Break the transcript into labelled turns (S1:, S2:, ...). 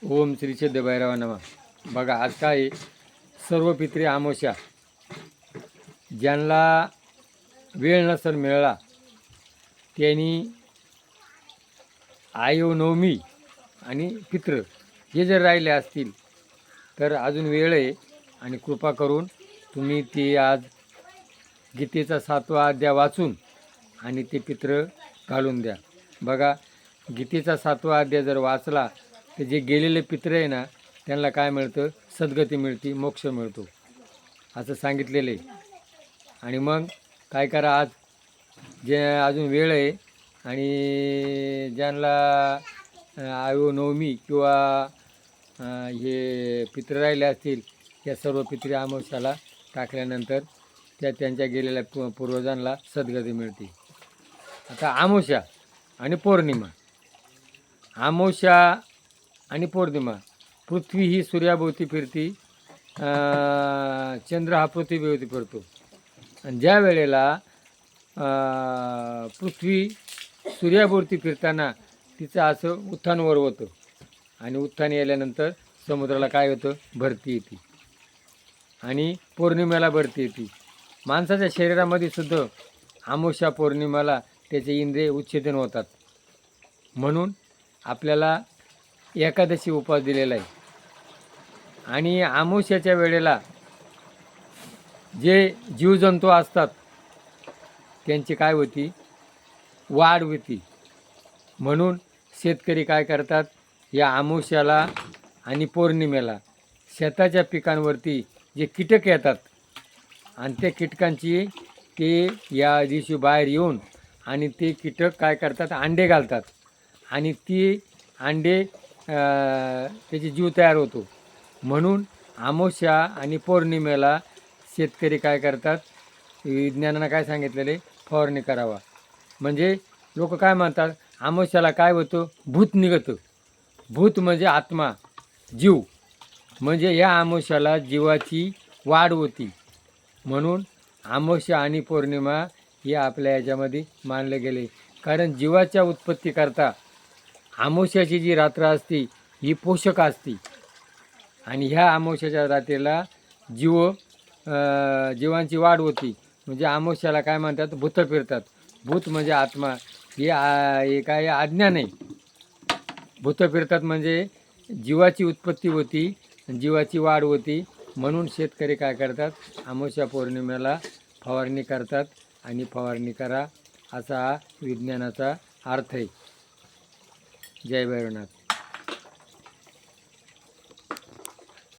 S1: ओम श्री सिद्ध भैरवा नमः. बघा आज काय आहे? सर्व पित्री अमावस्या. ज्यांना वेळ नसेल मिळाला त्यांनी आयो नवमी आणि पित्र हे जर राहिले असतील तर अजून वेळ आहे आणि कृपा करून तुम्ही ती आज गीतेचा 7वा अध्याय वाचून आणि ते पित्र घालून द्या. बघा गीतेचा 7वा अध्याय जर वाचला तर जे गेलेले पित्र आहे ना त्यांना काय मिळतं? सद्गती मिळते, मोक्ष मिळतो असं सांगितलेलं आहे. आणि मग काय करा, आज जे अजून वेळ आहे आणि ज्यांना आयो नवमी किंवा हे पित्र राहिले असतील त्या सर्व पित्री अमावस्याला टाकल्यानंतर त्यांच्या गेलेल्या पूर्वजांना सद्गती मिळते. आता अमावस्या आणि पौर्णिमा. अमावस्या आणि पौर्णिमा, पृथ्वी ही सूर्याभोवती फिरती, चंद्र हा पृथ्वीभोवती फिरतो. आणि ज्या वेळेला पृथ्वी सूर्याभोवती फिरताना तिचं असं उत्थानवर होतं आणि उत्थान येल्यानंतर समुद्राला काय होतं? भरती येते. आणि पौर्णिमेला भरती येते. माणसाच्या शरीरामध्ये सुद्धा अमावस्या पौर्णिमेला त्याचे इंद्रिय उच्छेदन होतात. म्हणून आपल्याला एकादशी उपवास दिलेला आहे. आणि अमावस्याच्या वेळेला जे जीवजंतू असतात त्यांची काय होती? वाढ होती. म्हणून शेतकरी काय करतात? या अमावस्याला आणि पौर्णिमेला शेताच्या पिकांवरती जे कीटक येतात आणि त्या कीटकांची ते या दिवशी बाहेर येऊन आणि ते कीटक काय करतात? अंडे घालतात आणि ती अंडे त्याची जीव तयार होतो. म्हणून अमावस्या आणि पौर्णिमेला शेतकरी काय करतात? विज्ञानानं काय सांगितलेले? फवारणी करावा. म्हणजे लोक काय म्हणतात? अमावस्याला काय होतं? भूत निघतं. भूत म्हणजे आत्मा, जीव. म्हणजे या अमावस्याला जीवाची वाढ होती. म्हणून अमावस्या आणि पौर्णिमा हे आपल्या याच्यामध्ये मानले गेले. कारण जीवाच्या उत्पत्तीकरता अमावस्याची जी रात्र असते ही पोषक असते. आणि ह्या अमावस्याच्या रात्रीला जीवांची वाढ होती. म्हणजे अमावस्याला काय म्हणतात? भूत फिरतात. भूत म्हणजे आत्मा. हे काय अज्ञान आहे. भूत फिरतात म्हणजे जीवाची उत्पत्ती होती, जीवाची वाढ होती. म्हणून शेतकरी काय करतात? अमावस्या पौर्णिमेला फवारणी करतात आणि फवारणी करा असा हा विज्ञानाचा अर्थ आहे. जय भैरवनाथ.